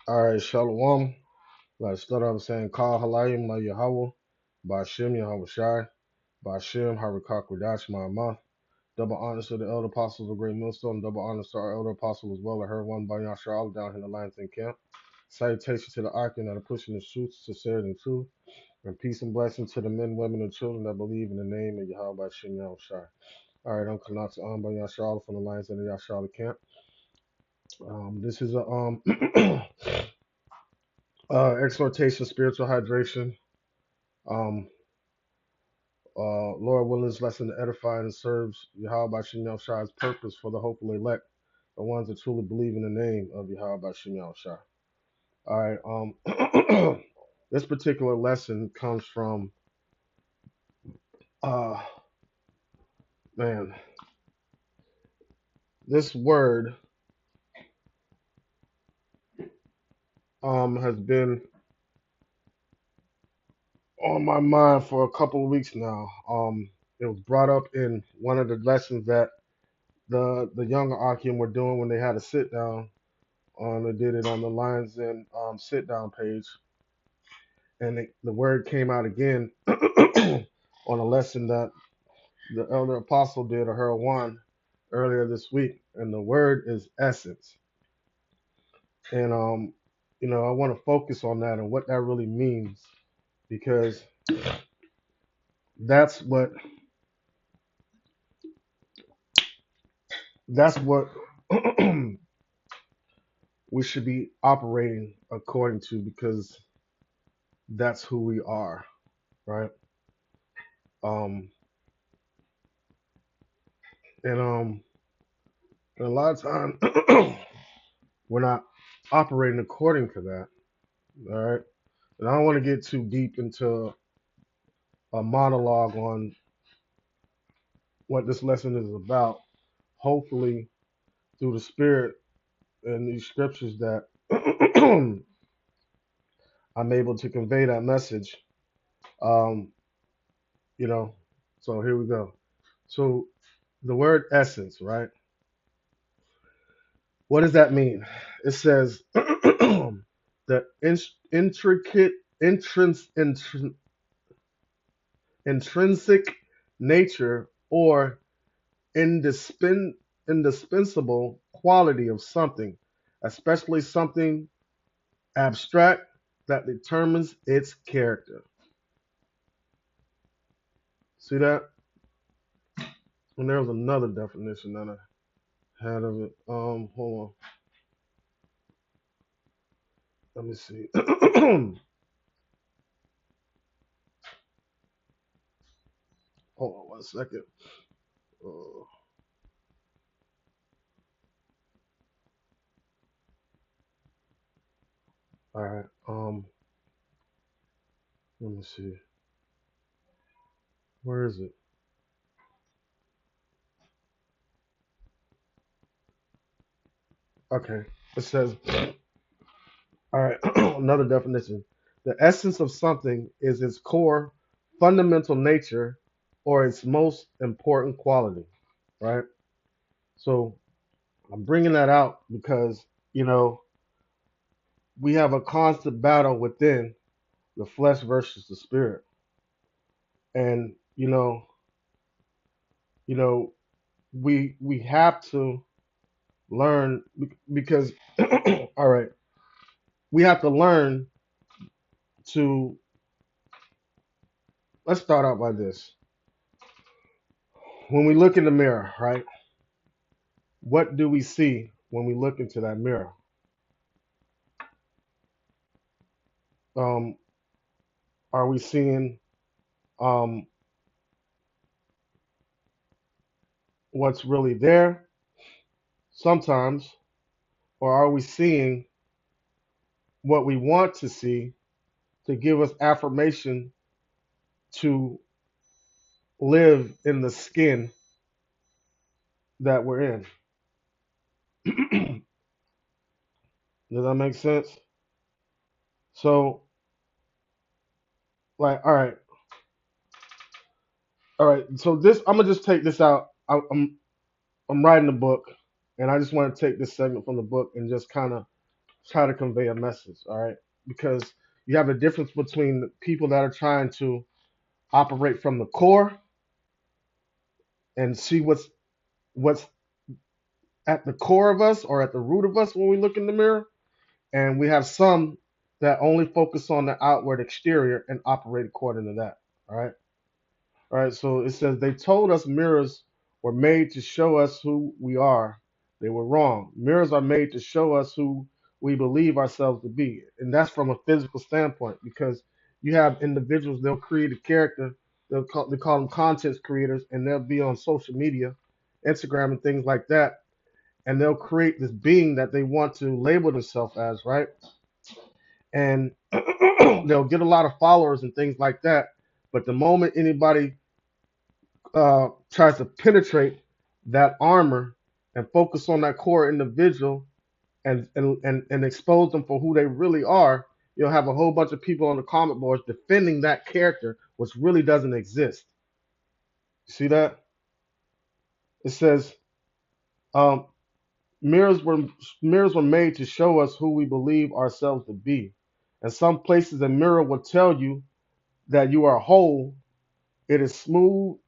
All right, Shalom. Let's start off saying Kal Halayim La Yahweh, Ba'Shem Yahweh Shai, Ba'Shem Harakak Radash Ma'amah. Double honors to the elder apostles of Great Millstone, double honors to our elder apostle as well, and her one by Yashar down in the Lions Den camp. Salutations to the Arkin that are pushing the truth, sincerity, and truth. And peace and blessings to the men, women, and children that believe in the name of Yahweh Ba'Shem Yahweh Shai. All right, I'm Kanata by Yashar from the Lions Den Yashar camp. This is a exhortation, spiritual hydration. Um, Lord willing, this lesson to edify and serves Yahweh Bashim Shai's purpose for the hopeful elect, the ones that truly believe in the name of Yahweh Bashim Shai. All right. This particular lesson comes from uh man, this word has been on my mind for a couple of weeks now. It was brought up in one of the lessons that the younger Akim were doing when they had a sit down. They did it on the Lions and sit down page, and the word came out again on a lesson that the elder apostle did, or her one, earlier this week, and the word is essence. And I want to focus on that and what that really means, because that's what that's what we should be operating according to, because that's who we are, right? Um, and a lot of times we're not operating according to that, all right? And I don't want to get too deep into a monologue on what this lesson is about. Hopefully, through the Spirit and these scriptures, that I'm able to convey that message. Um, you know, so here we go. So the word essence, right? What does that mean? It says the intricate, intrinsic nature or indispensable quality of something, especially something abstract that determines its character. See that? And there was another definition that I had of it. Hold on. Let me see. Hold on 1 second. All right. Let me see. Where is it? Okay. It says, all right, another definition. The essence of something is its core, fundamental nature, or its most important quality, right? So I'm bringing that out because, you know, we have a constant battle within the flesh versus the spirit. And, you know, we have to learn because, all right, we have to learn to, let's start out by this. When we look in the mirror, right? What do we see when we look into that mirror? Um, are we seeing um, what's really there sometimes, or are we seeing what we want to see to give us affirmation to live in the skin that we're in? Does that make sense? So, like, all right. So this, I'm gonna just take this out. I'm writing a book, And I just want to take this segment from the book and just kind of try to convey a message, all right? Because you have a difference between the people that are trying to operate from the core and see what's at the core of us or at the root of us when we look in the mirror, and we have some that only focus on the outward exterior and operate according to that. All right. All right. So it says they told us mirrors were made to show us who we are. They were wrong. Mirrors are made to show us who we believe ourselves to be. And that's from a physical standpoint because you have individuals, they'll create a character, they call them content creators, and they'll be on social media, Instagram, and things like that. And they'll create this being that they want to label themselves as, right? And they'll get a lot of followers and things like that. But the moment anybody tries to penetrate that armor and focus on that core individual and expose them for who they really are, you'll have a whole bunch of people on the comment boards defending that character, which really doesn't exist. See that? It says um, mirrors were mirrors were made to show us who we believe ourselves to be. And some places a mirror will tell you that you are whole. It is smooth.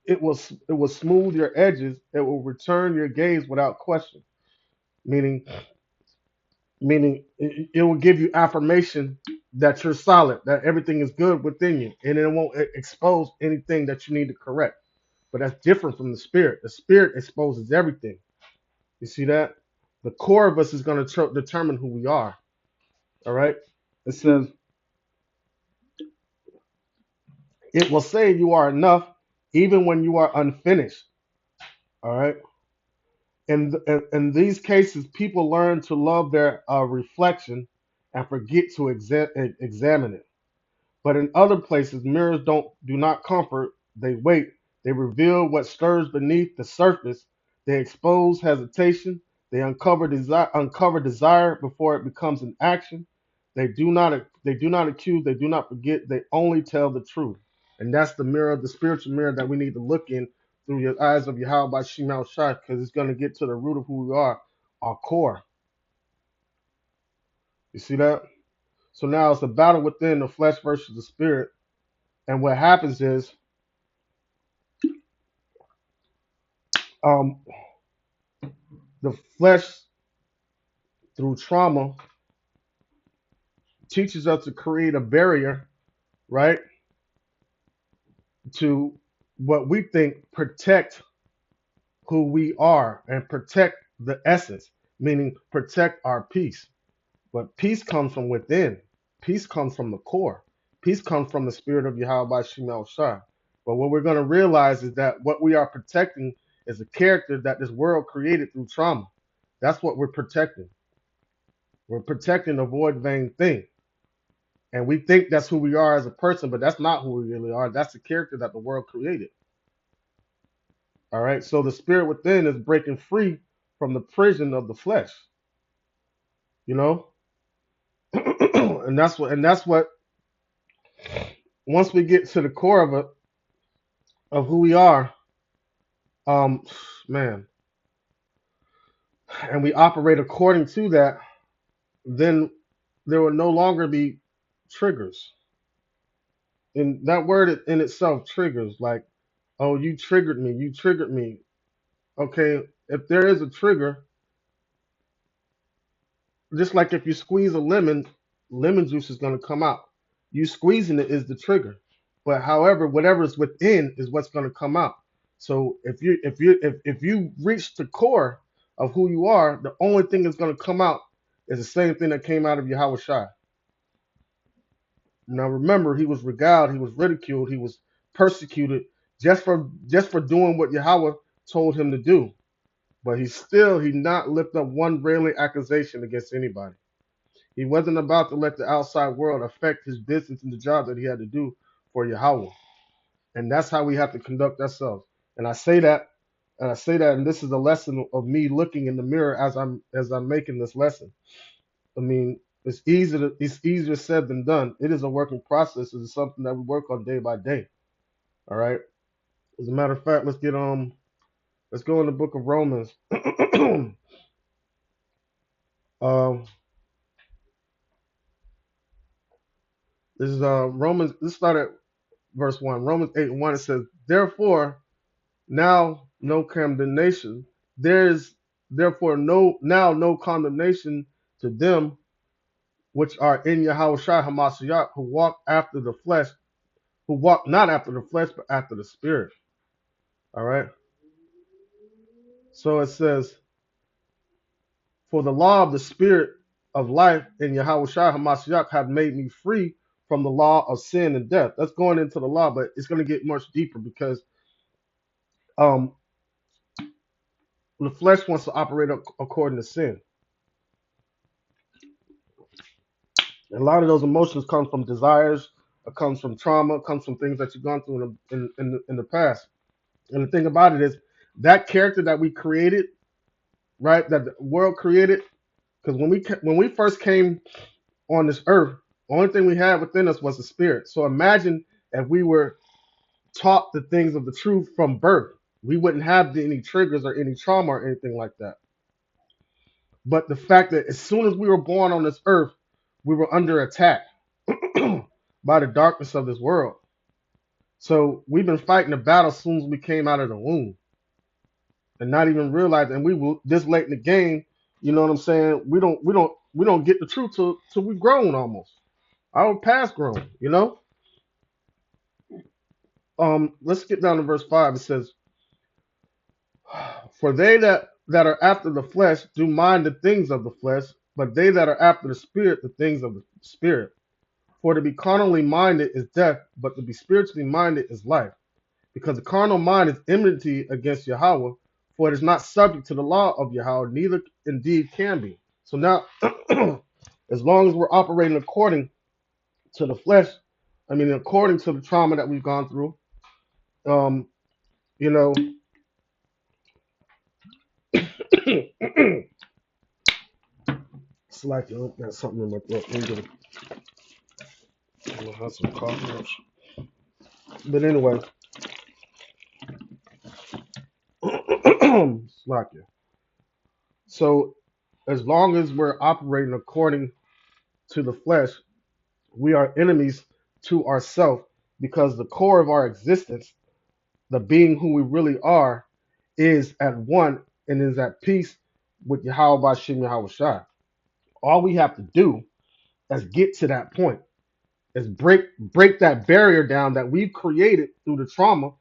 It will smooth your edges. It will return your gaze without question. Meaning it will give you affirmation that you're solid, that everything is good within you, and it won't expose anything that you need to correct. But that's different from the spirit. The spirit exposes everything. You see that? The core of us is going to determine who we are. All right. It says it will say you are enough even when you are unfinished. All right. In these cases, people learn to love their reflection and forget to examine it. But in other places, mirrors do not comfort, they wait. They reveal what stirs beneath the surface. They expose hesitation. They uncover desire before it becomes an action. They do not accuse, they do not forget, they only tell the truth. And that's the mirror, the spiritual mirror that we need to look in through your eyes of Yahweh by Shemal Shai, because it's going to get to the root of who we are, our core. You see that? So now it's a battle within the flesh versus the spirit. And what happens is um, the flesh through trauma teaches us to create a barrier, right, to what we think protect who we are and protect the essence, meaning protect our peace. But peace comes from within. Peace comes from the core. Peace comes from the spirit of Yahweh Shemel Shah. But what we're going to realize is that what we are protecting is a character that this world created through trauma. That's what we're protecting. We're protecting a void vain thing. And we think that's who we are as a person, but that's not who we really are. That's the character that the world created. All right. So the spirit within is breaking free from the prison of the flesh, you know? and that's what once we get to the core of it, of who we are, um, man, and we operate according to that, then there will no longer be triggers. And that word in itself triggers, like, oh, you triggered me, you triggered me. Okay, if there is a trigger, just like if you squeeze a lemon, lemon juice is going to come out. You squeezing it is the trigger, but however, whatever is within is what's going to come out. So if you reach the core of who you are, the only thing that's going to come out is the same thing that came out of Yahweh Shai. Now remember, he was regaled, he was ridiculed, he was persecuted just for doing what Yahweh told him to do. But he not lift up one railing accusation against anybody. He wasn't about to let the outside world affect his business and the job that he had to do for Yahweh. And that's how we have to conduct ourselves. And I say that, and this is a lesson of me looking in the mirror as I'm making this lesson. I mean, it's easier said than done. It is a working process. It's something that we work on day by day. All right. As a matter of fact, let's go in the book of Romans. Um, this is Romans. This started verse 1. Romans 8:1. It says, "Therefore now no condemnation. There is therefore no condemnation to them which are in Yahushua Hamashiach, who walk after the flesh, who walk not after the flesh, but after the spirit." All right. So it says, "For the law of the spirit of life in Yahushua Hamashiach have made me free from the law of sin and death." That's going into the law, but it's going to get much deeper because um, the flesh wants to operate according to sin. And a lot of those emotions come from desires, it comes from trauma, it comes from things that you've gone through in the past. And the thing about it is that character that we created, right, that the world created, because when we first came on this earth, the only thing we had within us was the spirit. So imagine if we were taught the things of the truth from birth, we wouldn't have any triggers or any trauma or anything like that. But the fact that as soon as we were born on this earth, we were under attack by the darkness of this world. So we've been fighting the battle as soon as we came out of the womb, and not even realizing. And we were this late in the game. You know what I'm saying? We don't get the truth till we grown almost. I was past grown. You know. Let's get down to verse 5. It says, "For they that are after the flesh do mind the things of the flesh, but they that are after the spirit, the things of the spirit. For to be carnally minded is death, but to be spiritually minded is life. Because the carnal mind is enmity against Yahweh, for it is not subject to the law of Yahweh, neither indeed can be." So now, as long as we're operating according to the flesh, I mean, according to the trauma that we've gone through, um, you know, it's like got something in my throat. I'm gonna have some coffee. But anyway, slack you. So as long as we're operating according to the flesh, we are enemies to ourselves because the core of our existence, the being who we really are, is at one and is at peace with Yahweh Bashem Yahweh Shai. All we have to do is get to that point, is break that barrier down that we've created through the trauma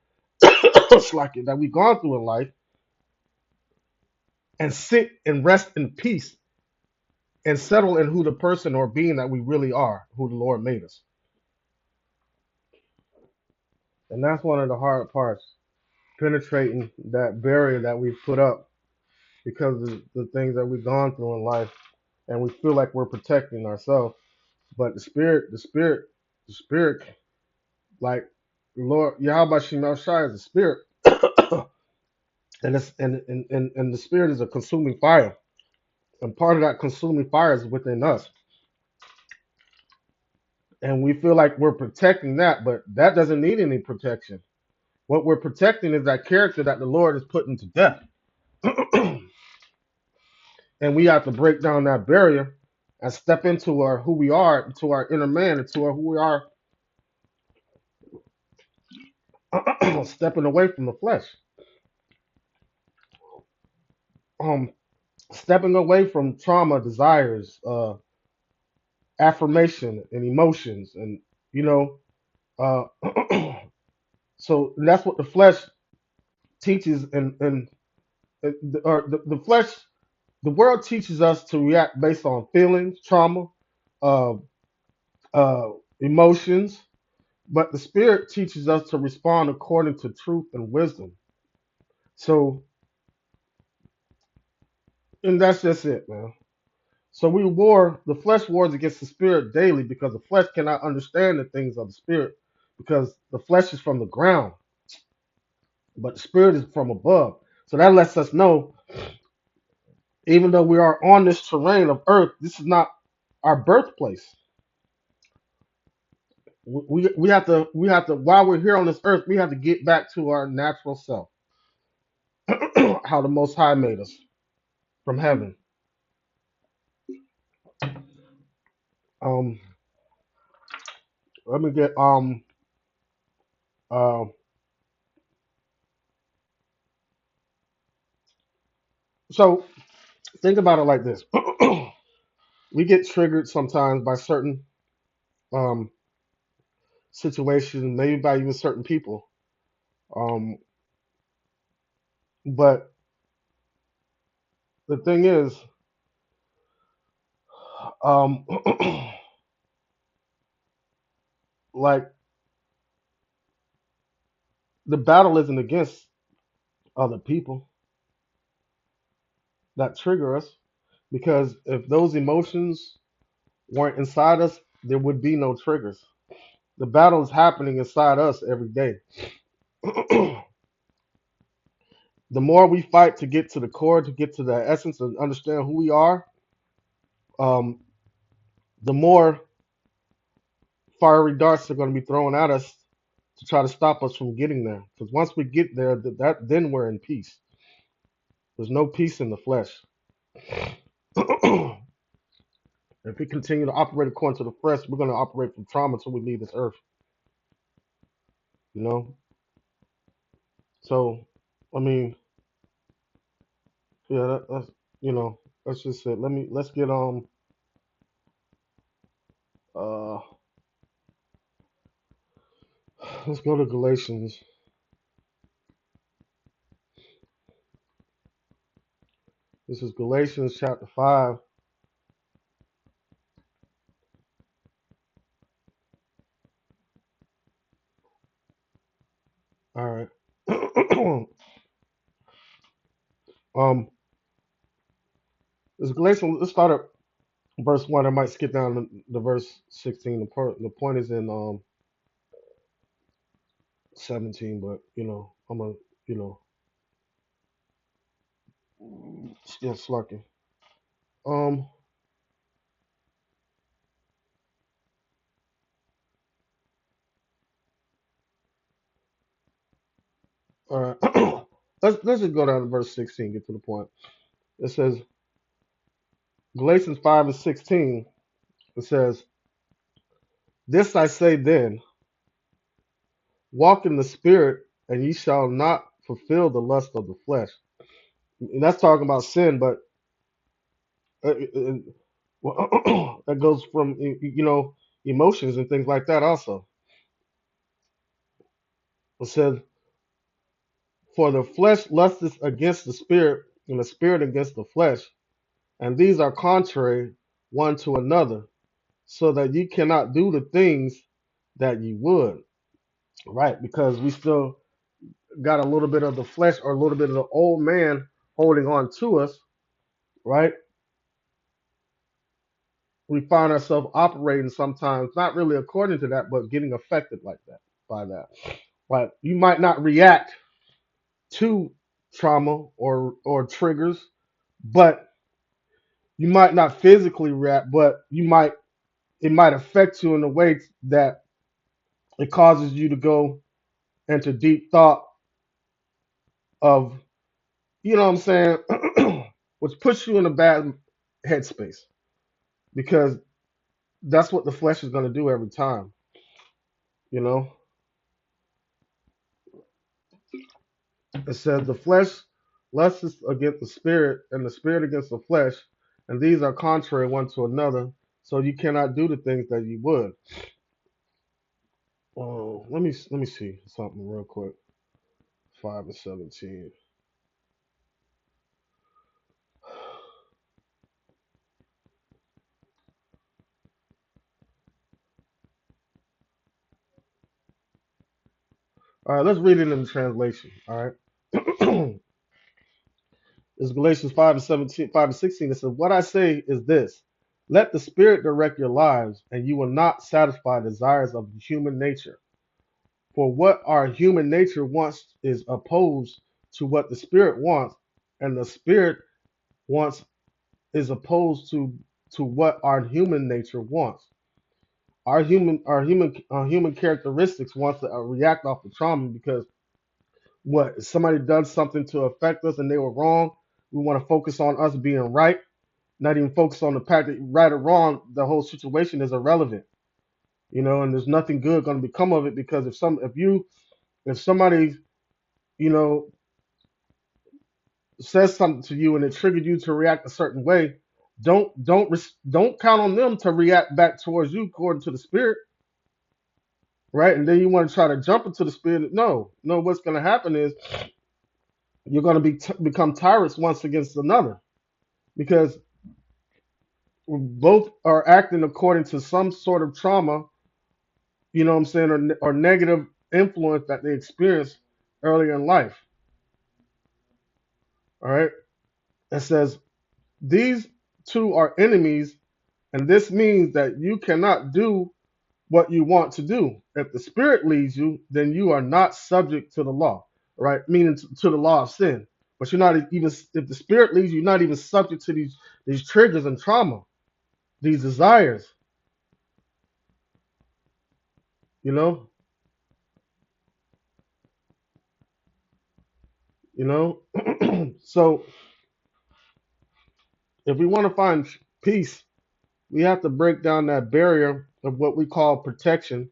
that we've gone through in life, and sit and rest in peace and settle in who the person or being that we really are, who the Lord made us. And that's one of the hard parts, penetrating that barrier that we've put up because of the things that we've gone through in life, and we feel like we're protecting ourselves. But the spirit, like Lord Yahweh Shemel Shai is the spirit, and the spirit is a consuming fire, and part of that consuming fire is within us, and we feel like we're protecting that, but that doesn't need any protection. What we're protecting is that character that the Lord is putting to death. And we have to break down that barrier and step into our who we are, into our inner man, into our who we are, stepping away from the flesh, um, stepping away from trauma, desires, affirmation, and emotions, and you know, uh, so that's what the flesh teaches, or the flesh, the world teaches us to react based on feelings, trauma, uh, uh, emotions, but the spirit teaches us to respond according to truth and wisdom. So, and that's just it, man. So the flesh wars against the spirit daily because the flesh cannot understand the things of the spirit because the flesh is from the ground, but the spirit is from above. So that lets us know, even though we are on this terrain of earth, this is not our birthplace. We have to while we're here on this earth, we have to get back to our natural self, how the Most High made us from heaven. Um, let me get uh, so think about it like this. We get triggered sometimes by certain um situations, maybe by even certain people. Um, but the thing is, um, like the battle isn't against other people that trigger us, because if those emotions weren't inside us, there would be no triggers. The battle is happening inside us every day. The more we fight to get to the core, to get to the essence and understand who we are, um, the more fiery darts are going to be thrown at us to try to stop us from getting there. Because once we get there, then we're in peace. There's no peace in the flesh. If we continue to operate according to the flesh, we're going to operate from trauma until we leave this earth. You know. So, I mean, yeah, that's you know, that's just it. Let's get uh let's go to Galatians. This is Galatians chapter 5. All right. um, this is Galatians. Let's start at verse 1. I might skip down the verse 16. The point is in 17, but I'm a you know still slacking. Um, all right. Let's just go down to verse 16. Get to the point. It says Galatians 5 and 16. It says, "This I say then, walk in the spirit, and ye shall not fulfill the lust of the flesh." And that's talking about sin, but that goes from emotions and things like that also. It says, "For the flesh lusteth against the spirit, and the spirit against the flesh, and these are contrary one to another, so that ye cannot do the things that ye would." Right? Because we still got a little bit of the flesh or a little bit of the old man holding on to us, right? We find ourselves operating sometimes not really according to that, but getting affected like that by that. Right? You might not react to trauma or triggers, but you might not physically react, but it might affect you in a way that it causes you to go into deep thought of, you know what I'm saying, which puts you in a bad headspace because that's what the flesh is going to do every time, you know. It says the flesh lusts against the spirit, and the spirit against the flesh, and these are contrary one to another. So you cannot do the things that you would. Oh, let me see something real quick. 5 and 17. All right, let's read it in the translation. All right. It's Galatians 5 and 17, 5 and 16. It says, "What I say is this: let the Spirit direct your lives, and you will not satisfy the desires of human nature. For what our human nature wants is opposed to what the Spirit wants, and the Spirit wants is opposed to what our human nature wants. Our human characteristics wants to react off the trauma because what somebody does something to affect us and they were wrong. We want to focus on us being right. not even focus on the fact that right or wrong, the whole situation is irrelevant, and there's nothing good going to become of it because if somebody, you know, says something to you and it triggered you to react a certain way, don't count on them to react back towards you according to the spirit, right? And then you want to try to jump into the spirit. No, no. What's going to happen is you're going to become tyrants once against another because both are acting according to some sort of trauma, what I'm saying, or negative influence that they experienced earlier in life. All right. It says these two are enemies, and this means that you cannot do what you want to do. If the spirit leads you, then you are not subject to the law, right? Meaning to the law of sin. But you're not even if the spirit leads you, you're not even subject to these triggers and trauma, these desires, you know, you know. So if we want to find peace, we have to break down that barrier of what we call protection,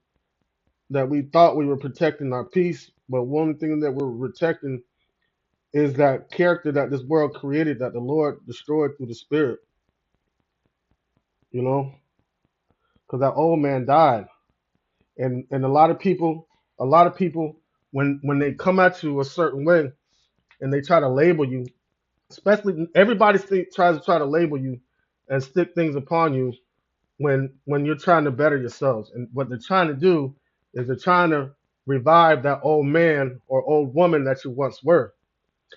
that we thought we were protecting our peace, but one thing that we're protecting is that character that this world created that the Lord destroyed through the spirit, you know, because that old man died. And a lot of people when they come at you a certain way and they try to label you, especially everybody tries to label you and stick things upon you when you're trying to better yourselves. And what they're trying to do is they're trying to revive that old man or old woman that you once were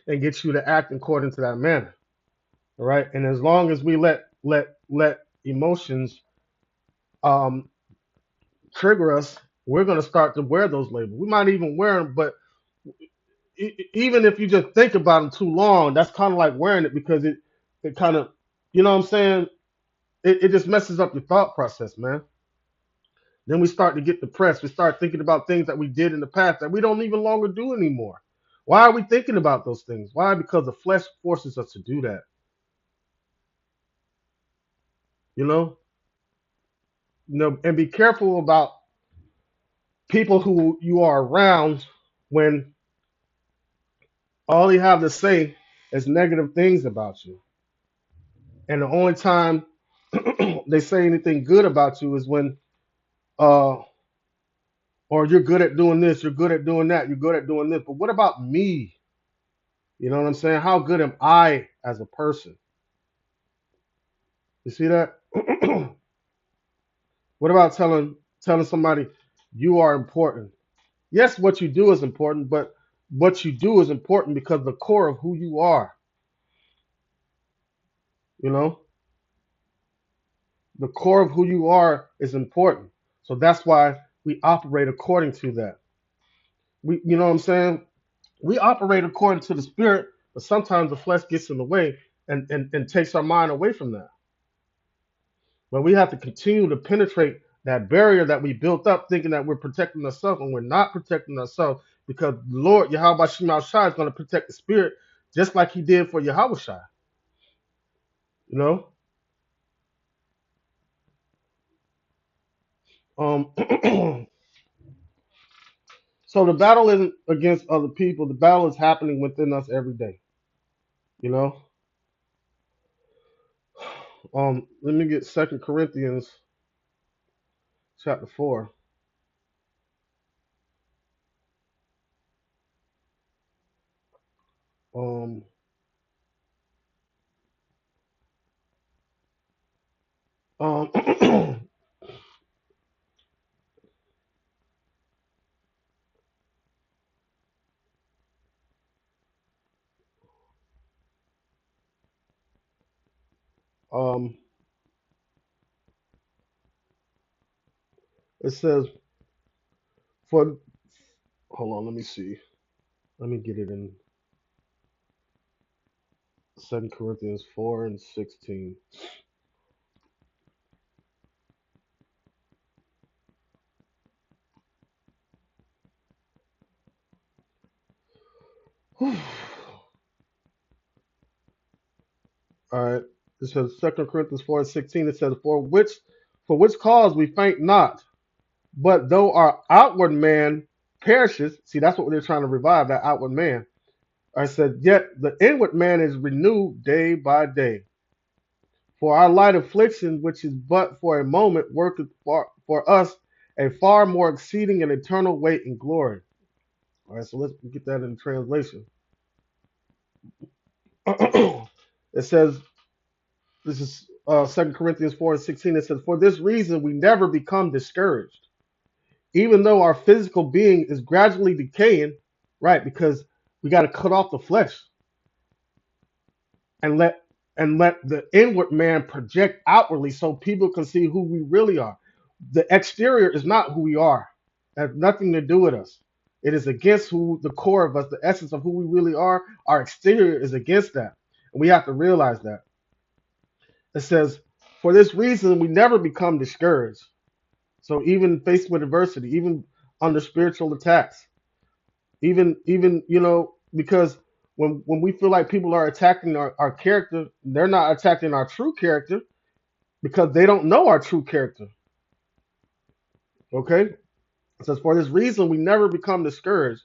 and get you to act according to that manner. All right. And as long as we let emotions um trigger us, we're gonna start to wear those labels. We might even wear them, but even if you just think about them too long, that's kind of like wearing it because it kind of, you know what I'm saying? It just messes up your thought process, man. Then we start to get depressed. We start thinking about things that we did in the past that we don't even longer do anymore. Why are we thinking about those things? Why? Because the flesh forces us to do that. You know, and be careful about people who you are around when all they have to say is negative things about you. And the only time they say anything good about you is when, uh, or you're good at doing this, you're good at doing that, you're good at doing this. But what about me? You know what I'm saying? How good am I as a person? You see that? What about telling somebody you are important? Yes, what you do is important, but what you do is important because the core of who you are, you know, the core of who you are is important. So that's why we operate according to that. You know what I'm saying? We operate according to the spirit, but sometimes the flesh gets in the way and takes our mind away from that. But we have to continue to penetrate that barrier that we built up thinking that we're protecting ourselves and we're not protecting ourselves because Lord Yahweh Shema Shai is going to protect the spirit just like he did for Yahweh Shai. You know? Um so the battle isn't against other people, the battle is happening within us every day, you know? Let me get Second Corinthians chapter 4. Um um um it says for hold on, let me see. Let me get it in Second Corinthians 4 and 16. All right. It says 2 Corinthians 4:16. It says, for which cause we faint not, but though our outward man perishes, see, that's what they're trying to revive, that outward man. I said, yet the inward man is renewed day by day. For our light affliction, which is but for a moment, worketh for us a far more exceeding and eternal weight in glory. All right, so let's get that in translation. It says, this is 2 Corinthians 4:16. It says, for this reason we never become discouraged, even though our physical being is gradually decaying, right? Because we got to cut off the flesh and let the inward man project outwardly so people can see who we really are. The exterior is not who we are. It has nothing to do with us. It is against who the core of us, the essence of who we really are. Our exterior is against that. And we have to realize that. It says, for this reason, we never become discouraged. So even faced with adversity, even under spiritual attacks, even because when we feel like people are attacking our character, they're not attacking our true character because they don't know our true character. Okay? It says, for this reason, we never become discouraged.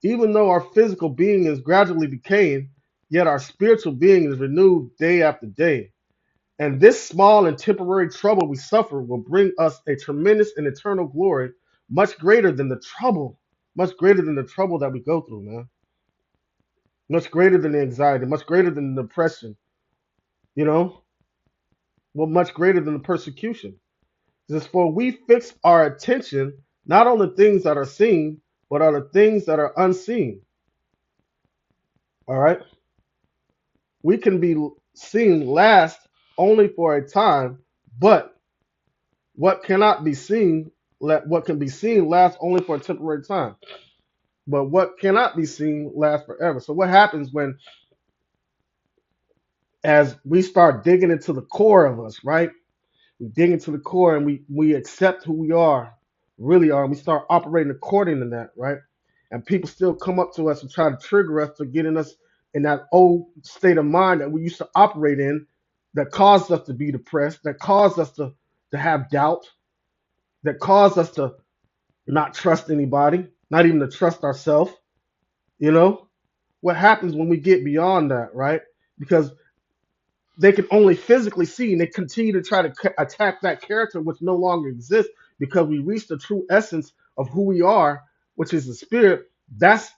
Even though our physical being is gradually decaying, yet our spiritual being is renewed day after day. And this small and temporary trouble we suffer will bring us a tremendous and eternal glory, much greater than the trouble, much greater than the trouble that we go through, man. Much greater than the anxiety, much greater than the depression, you know, well, much greater than the persecution. It says, for we fix our attention not on the things that are seen, but on the things that are unseen. All right. We can be seen last only for a time, but what cannot be seen, what can be seen lasts only for a temporary time. But what cannot be seen lasts forever. So what happens when, as we start digging into the core of us, right? We dig into the core and we accept who we are, really are, and we start operating according to that, right? And people still come up to us and try to trigger us to getting us in that old state of mind that we used to operate in, that caused us to be depressed, that caused us to have doubt, that caused us to not trust anybody, not even to trust ourselves, you know? What happens when we get beyond that, right? Because they can only physically see, and they continue to try to attack that character which no longer exists because we reach the true essence of who we are, which is the spirit. That's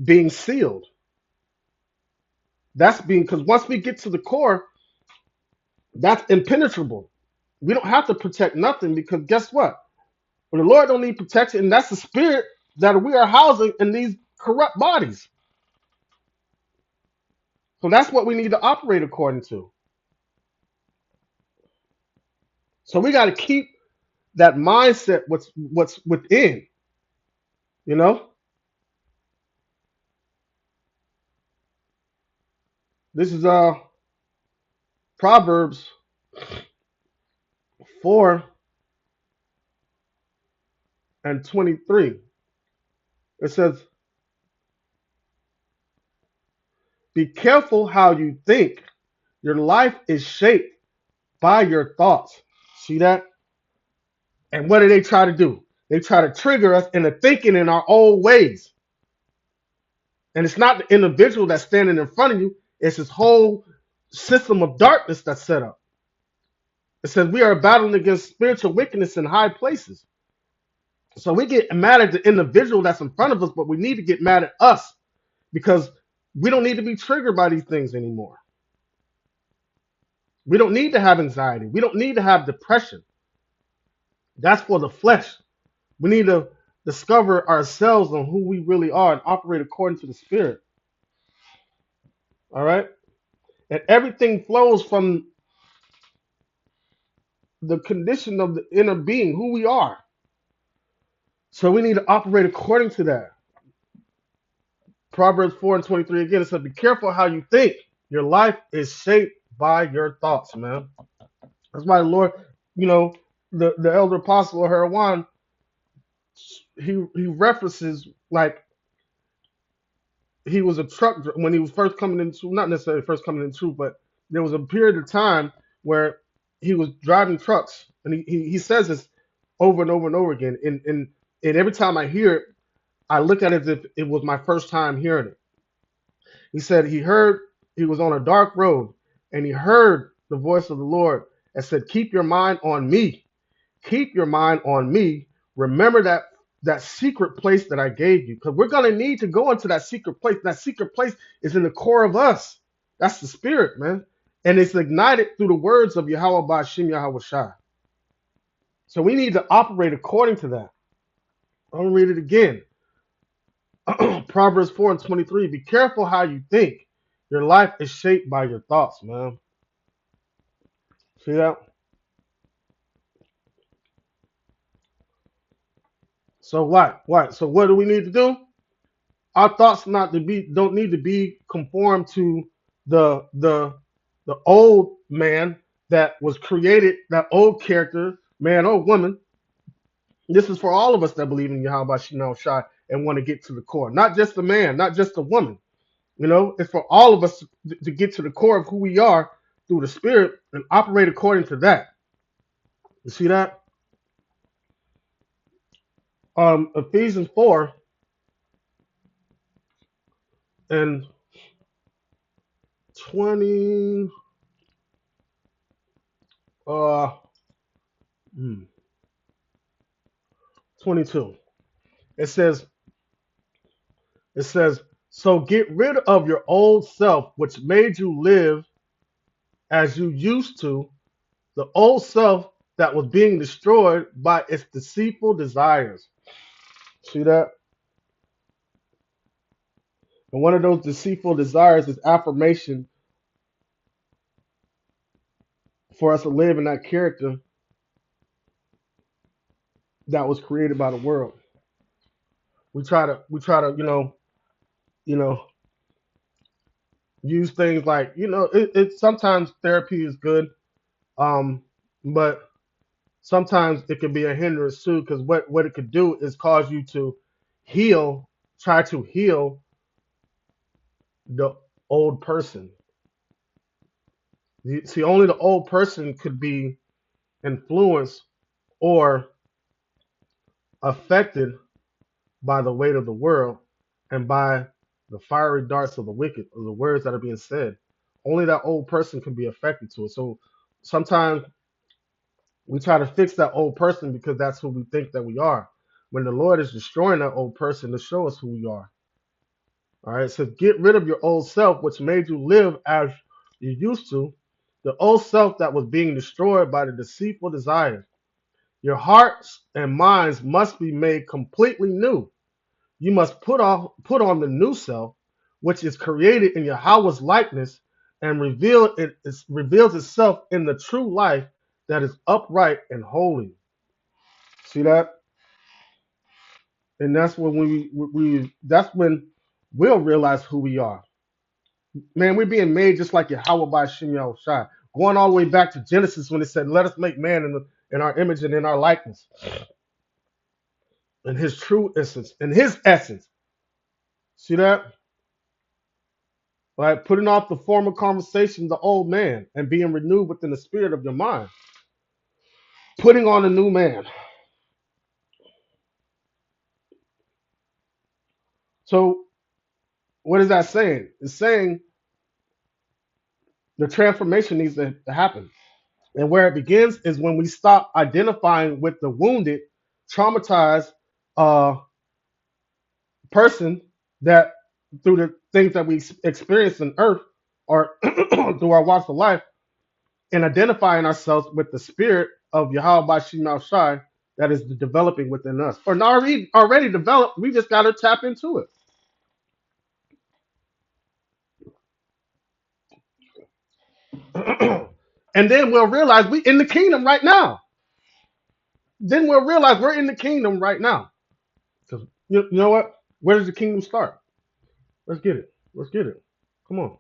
being sealed. That's being, because once we get to the core, that's impenetrable. We don't have to protect nothing because guess what? Well, the Lord don't need protection, and that's the spirit that we are housing in these corrupt bodies. So that's what we need to operate according to. So we got to keep that mindset, what's within, you know. This is Proverbs 4:23. It says, be careful how you think. Your life is shaped by your thoughts. See that? And what do they try to do? They try to trigger us into thinking in our old ways. And it's not the individual that's standing in front of you, it's this whole system of darkness that's set up. It says we are battling against spiritual wickedness in high places. So we get mad at the individual that's in front of us, but we need to get mad at us because we don't need to be triggered by these things anymore. We don't need to have anxiety. We don't need to have depression. That's for the flesh. We need to discover ourselves on who we really are and operate according to the spirit. All right? And everything flows from the condition of the inner being, who we are. So we need to operate according to that. Proverbs 4:23 again, it says, be careful how you think. Your life is shaped by your thoughts, man. That's why the Lord, you know, the elder apostle Herawan, he references like he was a truck when he was first coming into, not necessarily first coming into truth, but there was a period of time where he was driving trucks, and he says this over and over and over again. And every time I hear it, I look at it as if it was my first time hearing it. He said he was on a dark road, and he heard the voice of the Lord and said, "Keep your mind on me. Keep your mind on me. Remember that secret place that I gave you, because we're gonna need to go into that secret place. That secret place is in the core of us. That's the spirit, man, and it's ignited through the words of Yahweh Bashim Yahweh Shai. So we need to operate according to that. I'm gonna read it again. Proverbs 4:23. Be careful how you think. Your life is shaped by your thoughts, man. See that? So what? What? So what do we need to do? Our thoughts don't need to be conformed to the old man that was created, that old character, man or woman. This is for all of us that believe in Yahweh Shinao Shai and want to get to the core. Not just the man, not just the woman. It's for all of us to get to the core of who we are through the spirit and operate according to that. You see that? Ephesians 4 and 20 uh hmm, 22. It says, it says, so get rid of your old self, which made you live as you used to, the old self that was being destroyed by its deceitful desires. See that? And one of those deceitful desires is affirmation for us to live in that character that was created by the world. We try to, you know, use things like, it sometimes therapy is good, um, but sometimes it can be a hindrance too, because what it could do is cause you to heal, try to heal the old person. See, only the old person could be influenced or affected by the weight of the world and by the fiery darts of the wicked, or the words that are being said. Only that old person can be affected to it. So sometimes we try to fix that old person because that's who we think that we are. When the Lord is destroying that old person to show us who we are. All right. So get rid of your old self, which made you live as you used to. The old self that was being destroyed by the deceitful desires. Your hearts and minds must be made completely new. You must put on the new self, which is created in Yahweh's likeness and reveals itself in the true life that is upright and holy. See that? And that's when that's when we'll realize who we are. Man, we're being made just like Yahweh by Shem Shai. Going all the way back to Genesis when it said, "Let us make man in our image and in our likeness, in his true essence, in his essence." See that? Right? Putting off the former conversation, the old man, and being renewed within the spirit of your mind. Putting on a new man. So, what is that saying? It's saying the transformation needs to happen. And where it begins is when we stop identifying with the wounded, traumatized uh, person that through the things that we experience on earth or through our walks of life, and identifying ourselves with the spirit of Yahweh Bashim Shai that is developing within us. Or not already developed, we just got to tap into it. And then we'll realize we in the kingdom right now. Then we'll realize we're in the kingdom right now. Because you know what? Where does the kingdom start? Let's get it. Let's get it. Come on.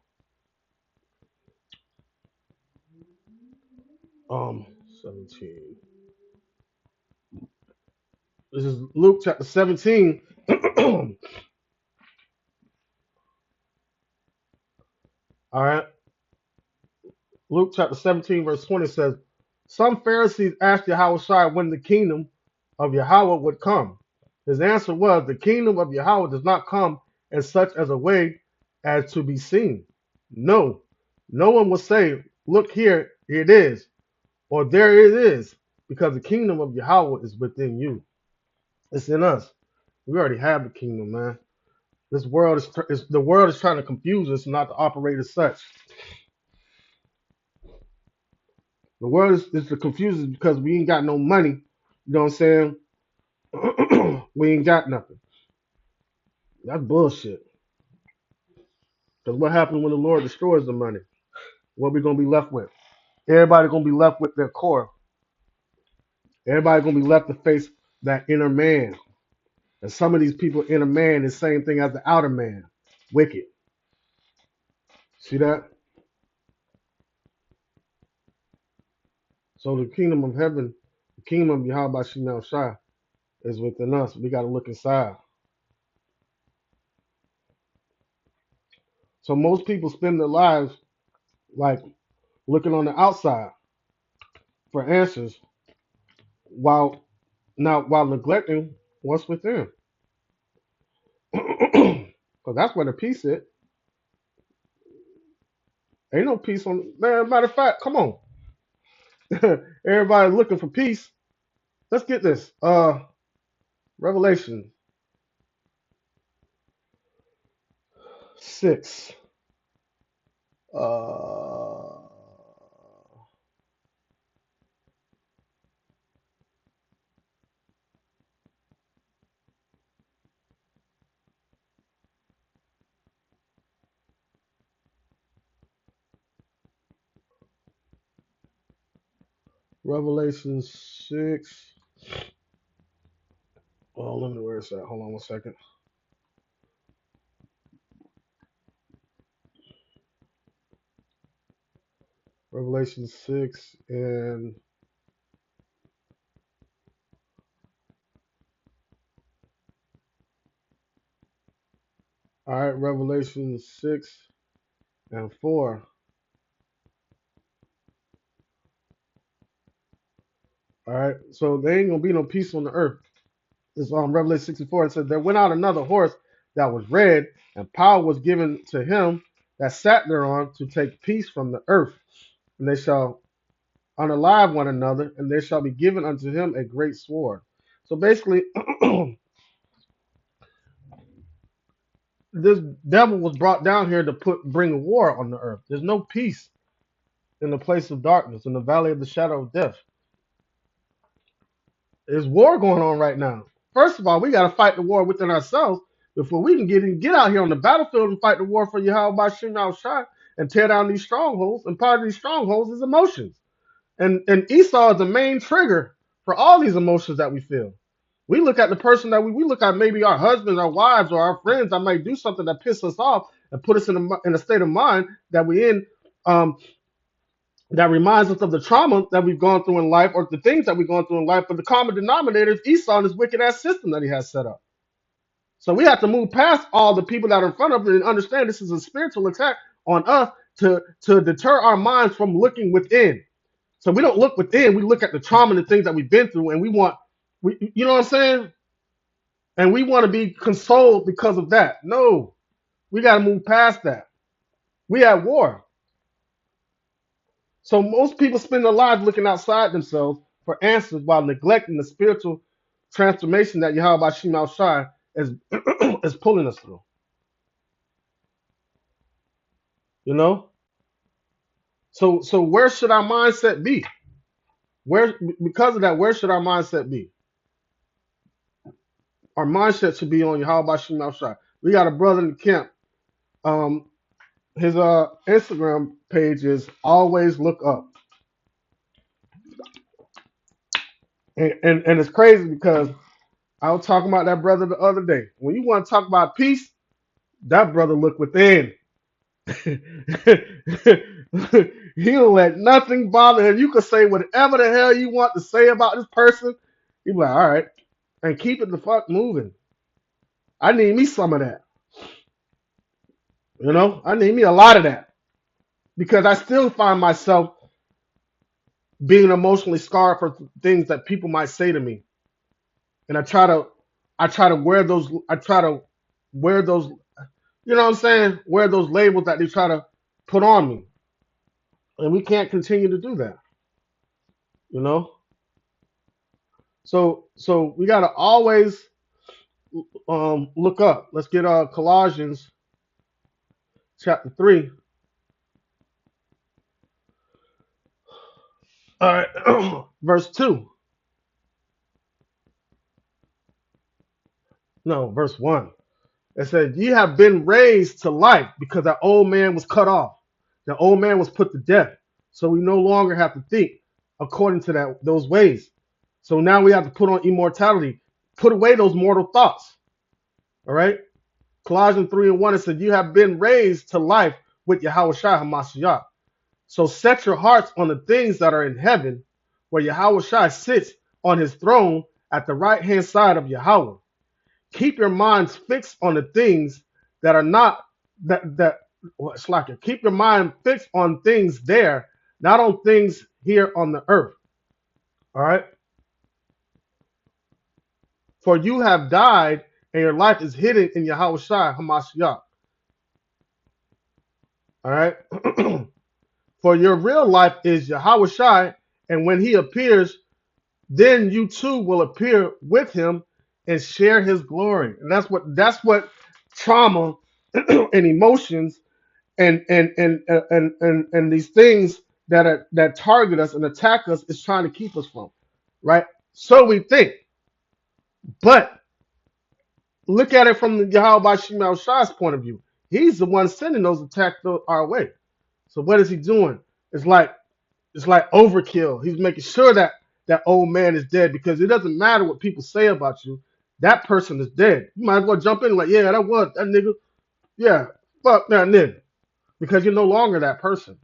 17. This is Luke chapter 17. All right. Luke chapter 17, verse 20 says, some Pharisees asked Yahweh when the kingdom of Yahweh would come. His answer was, the kingdom of Yahweh does not come in such as a way as to be seen. No, no one will say, look here it is, or there it is, because the kingdom of Yahweh is within you. It's in us. We already have the kingdom, man. This world is the world is trying to confuse us not to operate as such. The world is to confuse us because we ain't got no money. You know what I'm saying? We ain't got nothing. That's bullshit. Because what happens when the Lord destroys the money? What we gonna be left with? Everybody gonna be left with their core. Everybody gonna be left to face that inner man. And some of these people, inner man, is the same thing as the outer man. Wicked. See that? So the kingdom of heaven, the kingdom of Yahweh Shemel Shai is within us. We gotta look inside. So most people spend their lives like looking on the outside for answers while while neglecting what's within. Because that's where the peace is. Ain't no peace on man. Matter of fact, come on. Everybody looking for peace. Let's get this. Revelation 6. Uh Revelation 6. Oh, let me where it's at. Hold on one second. Revelation 6 and all right, Revelation 6 and 4. All right, so there ain't gonna be no peace on the earth. It's Revelation 64. It says there went out another horse that was red, and power was given to him that sat thereon to take peace from the earth, and they shall unalive one another, and there shall be given unto him a great sword. So basically, this devil was brought down here to bring war on the earth. There's no peace in the place of darkness, in the valley of the shadow of death. There's war going on right now. First of all, we got to fight the war within ourselves before we can get out here on the battlefield and fight the war for Yahweh Bashim Al Shai and tear down these strongholds. And part of these strongholds is emotions. And Esau is the main trigger for all these emotions that we feel. We look at the person that we look at, maybe our husbands, our wives, or our friends that might do something that pisses us off and put us in a state of mind that we in. That reminds us of the trauma that we've gone through in life or the things that we've gone through in life. But the common denominator is Esau and his wicked ass system that he has set up. So we have to move past all the people that are in front of it and understand this is a spiritual attack on us to deter our minds from looking within. So we don't look within, we look at the trauma and the things that we've been through, and you know what I'm saying? And we want to be consoled because of that. No, we got to move past that. We at war. So most people spend their lives looking outside themselves for answers while neglecting the spiritual transformation that Yahweh Shema Shai is is pulling us through. You know? So where should our mindset be? Where because of that, where should our mindset be? Our mindset should be on Yahweh Shema Shai. We got a brother in the camp. His Instagram page is always look up. And it's crazy because I was talking about that brother the other day. When you want to talk about peace, that brother look within. He don't let nothing bother him. You can say whatever the hell you want to say about this person. You be like, all right, and keep it the fuck moving. I need me some of that. You know, I need me a lot of that. because I still find myself being emotionally scarred for things that people might say to me, and I try to wear those, I try to wear those, you know what I'm saying? Wear those labels that they try to put on me, and we can't continue to do that, you know. So we gotta always look up. Let's get Colossians chapter 3. All right, verse 2. No, verse 1. It said, "Ye have been raised to life because that old man was cut off. The old man was put to death. So we no longer have to think according to those ways. So now we have to put on immortality, put away those mortal thoughts." All right. Colossians 3 and 1, it said, "You have been raised to life with Yahweh Shai HaMashiach. So set your hearts on the things that are in heaven, where Yahweh Shai sits on his throne at the right hand side of Yahweh. Keep your minds fixed on the things that are not keep your mind fixed on things there, not on things here on the earth." All right. For you have died, and your life is hidden in Yahweh Shai Hamashiach. All right. For your real life is Yahweh Shai, and when he appears, then you too will appear with him and share his glory. And that's what trauma and emotions and these things that target us and attack us is trying to keep us from, right? So we think, but look at it from the Yahweh Shemel Shah's point of view. He's the one sending those attacks our way. So what is he doing? It's like it's like overkill. He's making sure that that old man is dead, because it doesn't matter what people say about you. That person is dead. You might as well jump in like, yeah, that was that nigga. Yeah, fuck that nigga, because you're no longer that person.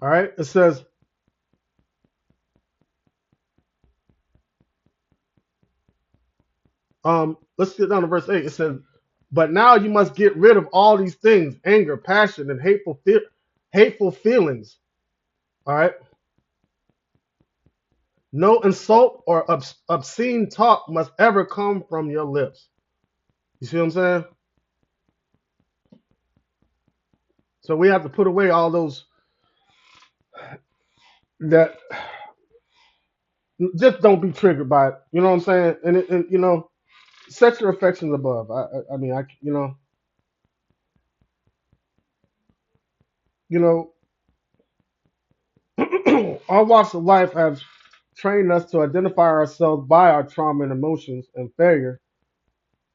All right. It says, let's get down to verse 8. It says, "But now you must get rid of all these things: anger, passion, and hateful feelings." All right. "No insult or obscene talk must ever come from your lips." You see what I'm saying? So we have to put away all those that just don't be triggered by it. You know what I'm saying? And you know, set your affections above. I mean, you know, our walks of life have trained us to identify ourselves by our trauma and emotions and failure.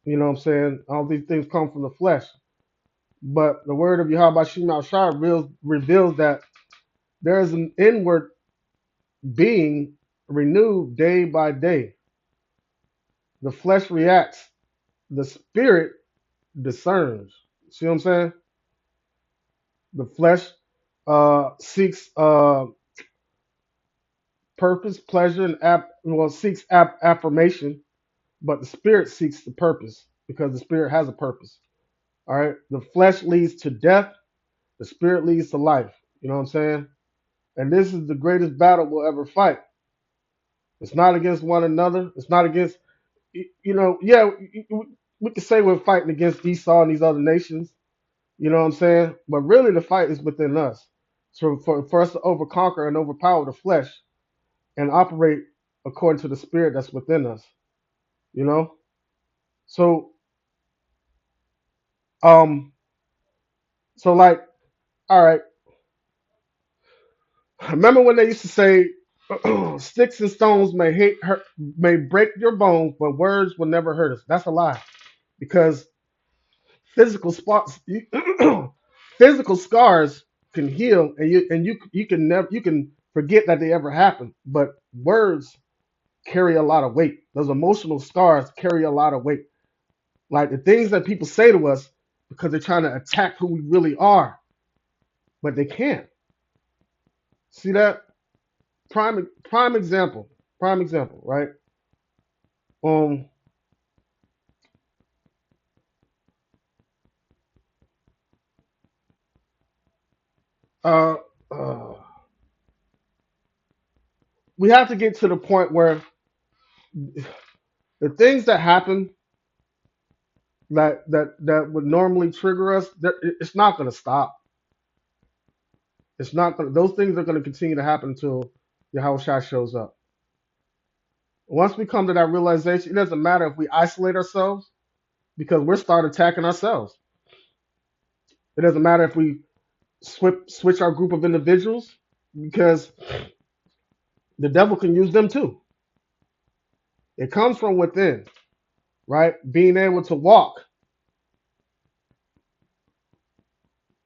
You know what I'm saying? All these things come from the flesh. But the word of Yahweh Shema Shai reveals that there is an inward being renewed day by day. The flesh reacts, the spirit discerns. See what I'm saying? The flesh seeks purpose, pleasure, and seeks affirmation, but the spirit seeks the purpose, because the spirit has a purpose. All right. The flesh leads to death. The spirit leads to life. You know what I'm saying? And this is the greatest battle we'll ever fight. It's not against one another. It's not against, you know, yeah, we could say we're fighting against Esau and these other nations. You know what I'm saying? But really, the fight is within us. So for us to overconquer and overpower the flesh and operate according to the spirit that's within us. You know? So, um, so like, all right, remember when they used to say, "Sticks and stones may break your bones, but words will never hurt us." That's a lie, because physical spots, physical scars can heal, and you can forget that they ever happened. But words carry a lot of weight. Those emotional scars carry a lot of weight. Like the things that people say to us, because they're trying to attack who we really are, but they can't. See that? Prime example. Prime example, right? Um, Uh, uh, we have to get to the point where the things that happen that would normally trigger us, it's not going to stop. It's not going. Those things are going to continue to happen until Yahweh Shai shows up. Once we come to that realization, it doesn't matter if we isolate ourselves because we're start attacking ourselves. It doesn't matter if we switch our group of individuals because the devil can use them too. It comes from within, right? Being able to walk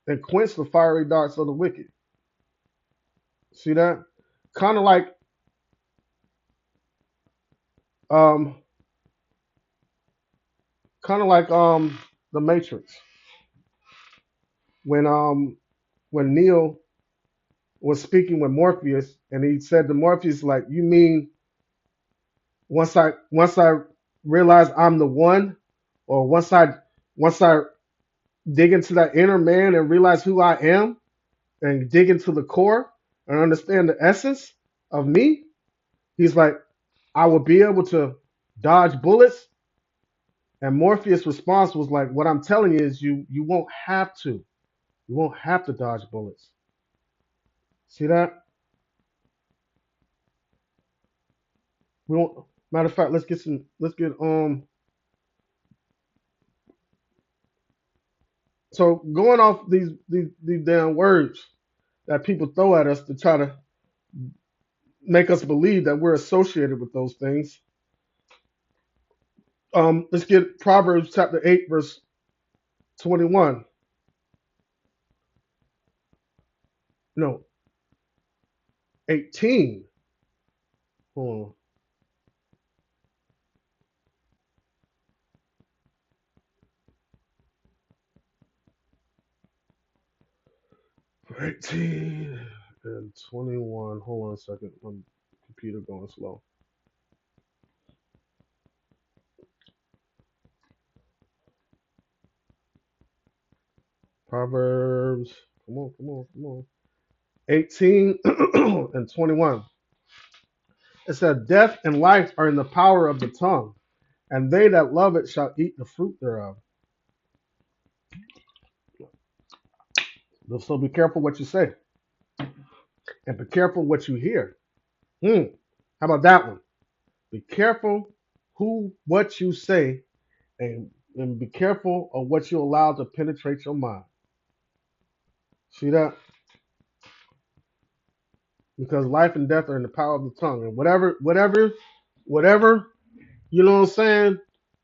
and quench the fiery darts of the wicked. See that? Kind of like um kind of like the Matrix when Neo was speaking with Morpheus and he said to Morpheus like, you mean once I realize I'm the one, or once I dig into that inner man and realize who I am and dig into the core and understand the essence of me, he's like, I will be able to dodge bullets. And Morpheus' response was like, what I'm telling you is you won't have to. You won't have to dodge bullets. See that? We won't. Matter of fact, let's get. So going off these damn words that people throw at us to try to make us believe that we're associated with those things. Let's get Proverbs chapter 8, verse 21. No, 18. Hold 18 and 21. Hold on a second. My computer going slow. Proverbs. Come on. 18 and 21. It said, death and life are in the power of the tongue, and they that love it shall eat the fruit thereof. So be careful what you say, and be careful what you hear. How about that one? Be careful what you say, and be careful of what you allow to penetrate your mind. See that? Because life and death are in the power of the tongue, and whatever, you know what I'm saying,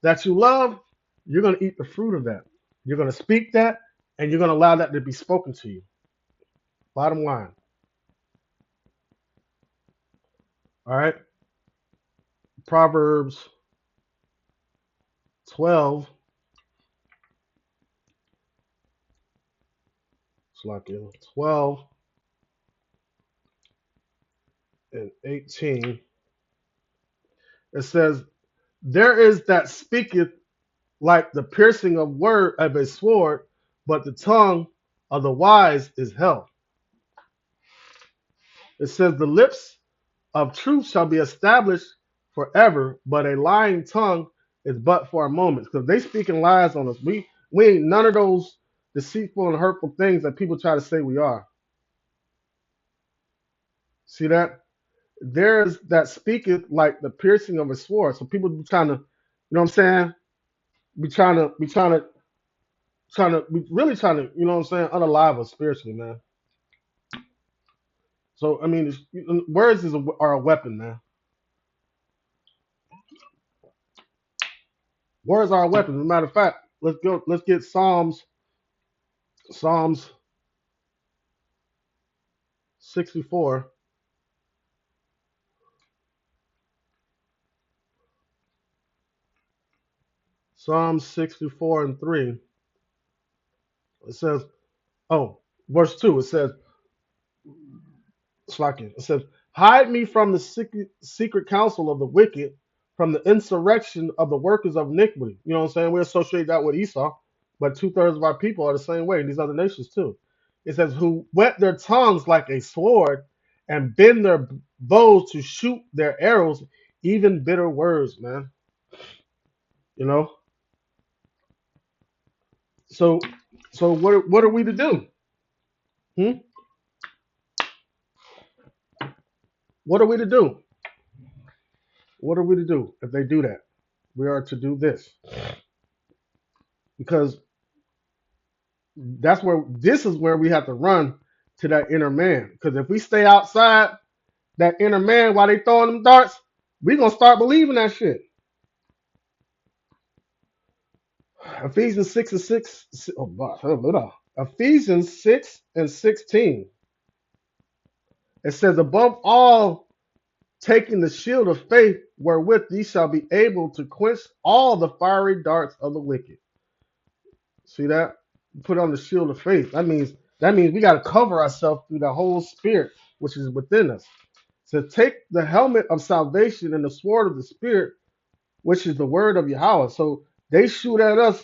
that you love, you're gonna eat the fruit of that. You're gonna speak that, and you're gonna allow that to be spoken to you. Bottom line. All right. Proverbs 12. It's like 12 and 18. It says, there is that speaketh like the piercing of word of a sword, but the tongue of the wise is health. It says, the lips of truth shall be established forever, but a lying tongue is but for a moment. Because they speaking lies on us. We ain't none of those deceitful and hurtful things that people try to say we are. See that? There's that speaketh like the piercing of a sword. So people be trying to, you know what I'm saying? Be really trying to, you know what I'm saying, unalive us spiritually, man. So I mean, words are a weapon, man. Words are a weapon. As a matter of fact, let's go. Let's get Psalms 64. Psalms 64 and 3. It says, oh, verse 2. It says, Slakin. It says, hide me from the secret counsel of the wicked, from the insurrection of the workers of iniquity. You know what I'm saying? We associate that with Esau, but 2/3 of our people are the same way in these other nations too. It says, who whet their tongues like a sword and bend their bows to shoot their arrows, even bitter words, man. You know? So what are we to do? Hmm? What are we to do? What are we to do if they do that? We are to do this. Because this is where we have to run to that inner man. Because if we stay outside that inner man while they throwing them darts, we gonna start believing that shit. Ephesians 6 and 6. Ephesians 6 and 16. It says, above all, taking the shield of faith, wherewith ye shall be able to quench all the fiery darts of the wicked. See that? Put on the shield of faith. That means we got to cover ourselves through the whole spirit which is within us. So take the helmet of salvation and the sword of the spirit, which is the word of Yahweh. So they shoot at us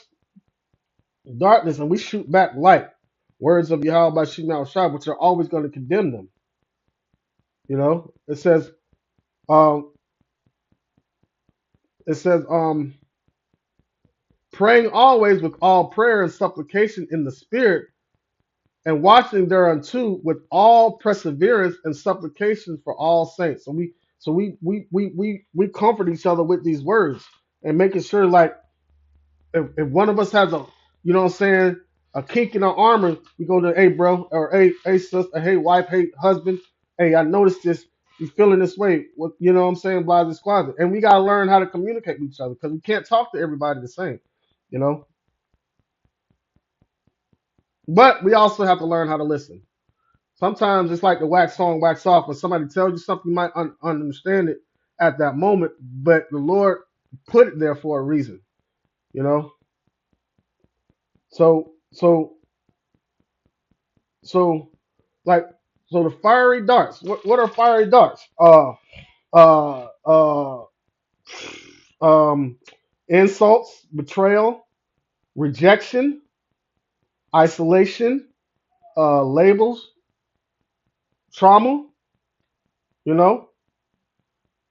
darkness and we shoot back light. Words of Yahweh by Shema Shah, which are always going to condemn them. You know, um, it says, praying always with all prayer and supplication in the spirit, and watching thereunto with all perseverance and supplications for all saints. So we comfort each other with these words and making sure, like, if one of us has a, you know what I'm saying, a kink in our armor, we go to, hey bro, or hey sister, hey wife, hey husband, hey, I noticed this, you feeling this way, what, you know what I'm saying, blah this closet. And we gotta learn how to communicate with each other because we can't talk to everybody the same, you know. But we also have to learn how to listen. Sometimes it's like the wax on, wax off. When somebody tells you something, you might understand it at that moment, but the Lord put it there for a reason, you know. So, so, so, like, so the fiery darts. What are fiery darts? Uh, uh, um, Insults, betrayal, rejection, isolation, labels, trauma. You know,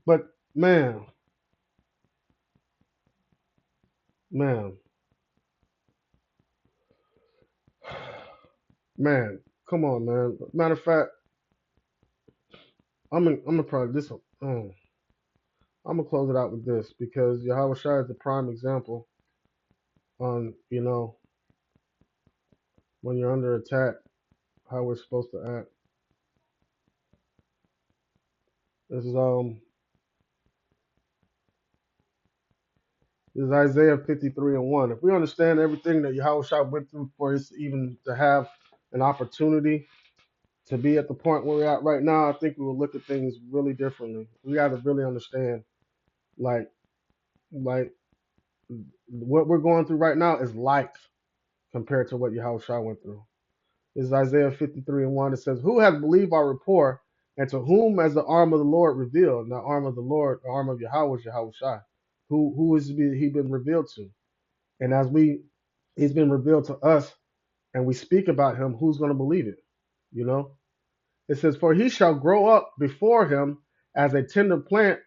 but man, man. Man, come on, man. Matter of fact, I'm gonna probably this. I'm gonna close it out with this because Yahweh Shai is the prime example on, you know, when you're under attack, how we're supposed to act. This is Isaiah 53 and 1. If we understand everything that Yahweh Shai went through for us even to have an opportunity to be at the point where we're at right now, I think we will look at things really differently. We got to really understand, like, like what we're going through right now is light compared to what Yahushua went through. This is Isaiah 53 and 1. It says, who has believed our report, and to whom has the arm of the Lord revealed? And the arm of the Lord, the arm of Yahweh is Yahushua. Who is he been revealed to? And he's been revealed to us, and we speak about him, who's going to believe it? You know? It says, for he shall grow up before him as a tender plant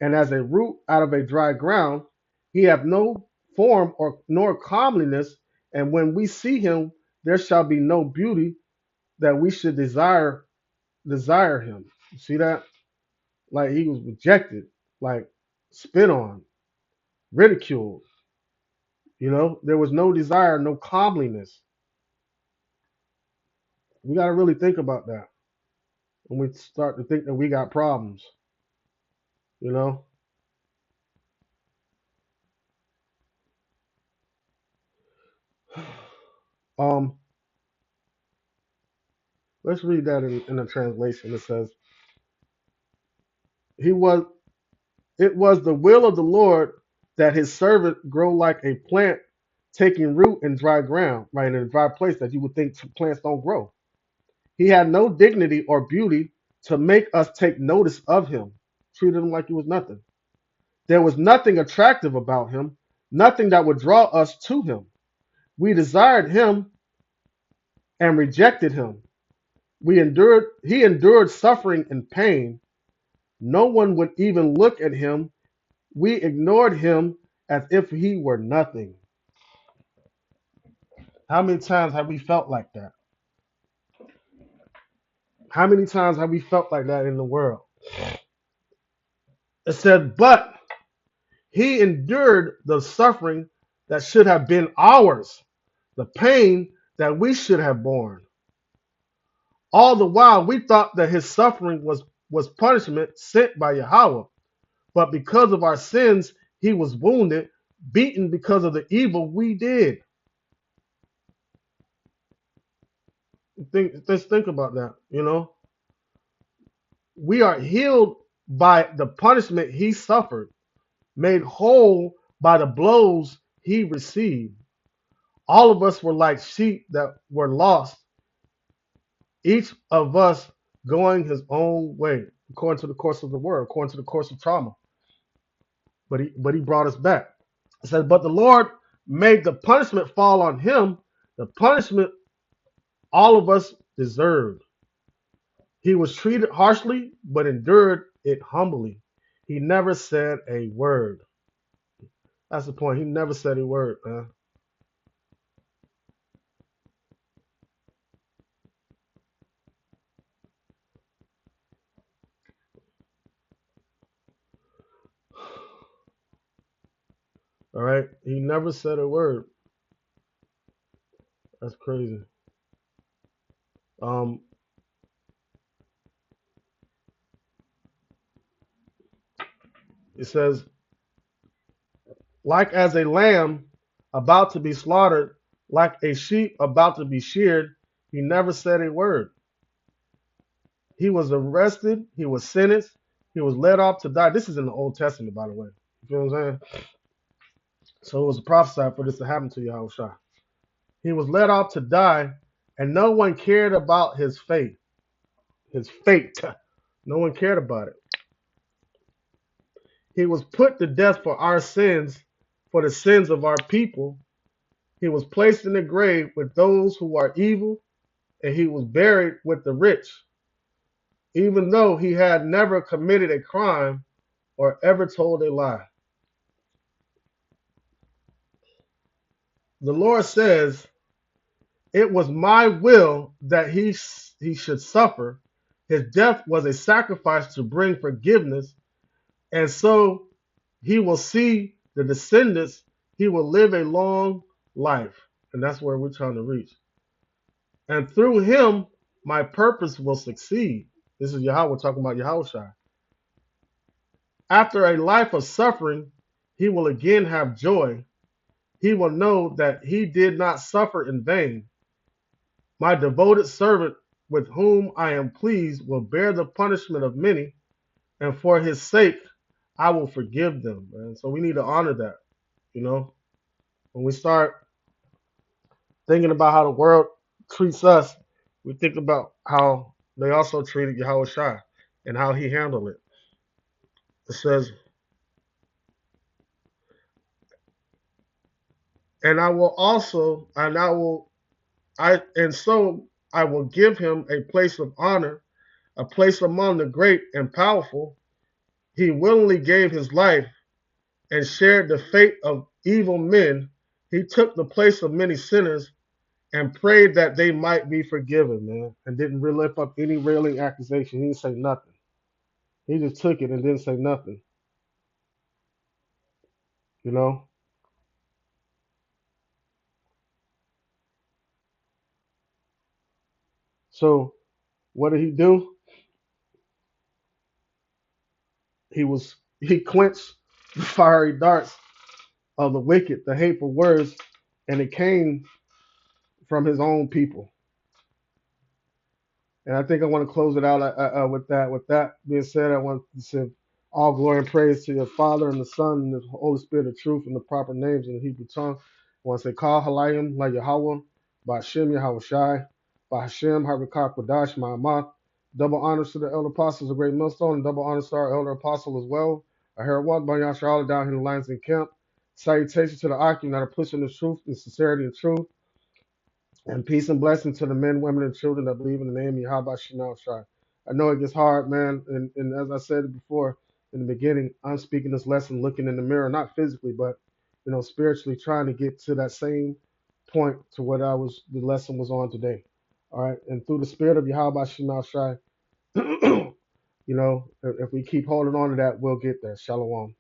and as a root out of a dry ground. He hath no form or nor comeliness, and when we see him, there shall be no beauty that we should desire him. You see that? Like he was rejected, like spit on, ridiculed. You know, there was no desire, no comeliness. We got to really think about that when we start to think that we got problems. You know, um, let's read that in a translation. It says, "He was It was the will of the Lord that his servant grow like a plant taking root in dry ground, right, in a dry place that you would think plants don't grow. He had no dignity or beauty to make us take notice of him, treated him like he was nothing. There was nothing attractive about him, nothing that would draw us to him. We desired him and rejected him. He endured suffering and pain. No one would even look at him. We ignored him as if he were nothing. How many times have we felt like that? How many times have we felt like that in the world? It said, but he endured the suffering that should have been ours, the pain that we should have borne. All the while, we thought that his suffering was punishment sent by Yahweh. But because of our sins, he was wounded, beaten because of the evil we did. Let's think about that. We are healed by the punishment he suffered, made whole by the blows he received. All of us were like sheep that were lost, each of us going his own way, according to the course of the word, according to the course of trauma. But he brought us back. It says, but the Lord made the punishment fall on him, the punishment all of us deserved. He was treated harshly, but endured it humbly. He never said a word. That's the point. He never said a word, man. All right. He never said a word. That's crazy. Um, it says, like as a lamb about to be slaughtered, like a sheep about to be sheared, he never said a word. He was arrested, he was sentenced, he was led off to die. This is in the Old Testament, by the way. You feel what I'm saying? So it was prophesied for this to happen to Yahushua. He was led off to die, and no one cared about his fate. His fate. No one cared about it. He was put to death for our sins, for the sins of our people. He was placed in the grave with those who are evil, and he was buried with the rich, even though he had never committed a crime or ever told a lie. The Lord says, it was my will that he should suffer. His death was a sacrifice to bring forgiveness, and so he will see the descendants. He will live a long life. And that's where we're trying to reach. And through him, my purpose will succeed. This is Yahweh talking about Yahushua. After a life of suffering, he will again have joy. He will know that he did not suffer in vain. My devoted servant with whom I am pleased will bear the punishment of many, and for his sake I will forgive them. And so we need to honor that. When we start thinking about how the world treats us, we think about how they also treated Yahweh Shai and how he handled it. It says, and I will also, and I will, and so I will give him a place of honor, a place among the great and powerful. He willingly gave his life and shared the fate of evil men. He took the place of many sinners and prayed that they might be forgiven, man, and didn't really lift up any railing accusation. He didn't say nothing. He just took it and didn't say nothing, you know? So what did he do? He quenched the fiery darts of the wicked, the hateful words, and it came from his own people. And I think I want to close it out with that. With that being said, I want to say all glory and praise to your Father and the Son and the Holy Spirit of truth in the proper names in the Hebrew tongue. I want to say, Kal Halayim La Yahweh, Ba'Shem Yahweh Shai, Ba'Hashem Harikah Kodash Ma'amath. Double honors to the elder apostles of Great Millstone, and double honors to our elder apostle as well. I hear one by Yashar down here in the Lions and Camp. Salutations to the Akim that are pushing the truth and sincerity and truth. And peace and blessing to the men, women, and children that believe in the name of Yahweh Shema Shai. I know it gets hard, man. And as I said before in the beginning, I'm speaking this lesson looking in the mirror, not physically, but spiritually trying to get to that same point to what the lesson was on today. All right. And through the spirit of Yahweh Shema Shai, if we keep holding on to that, we'll get there. Shalom.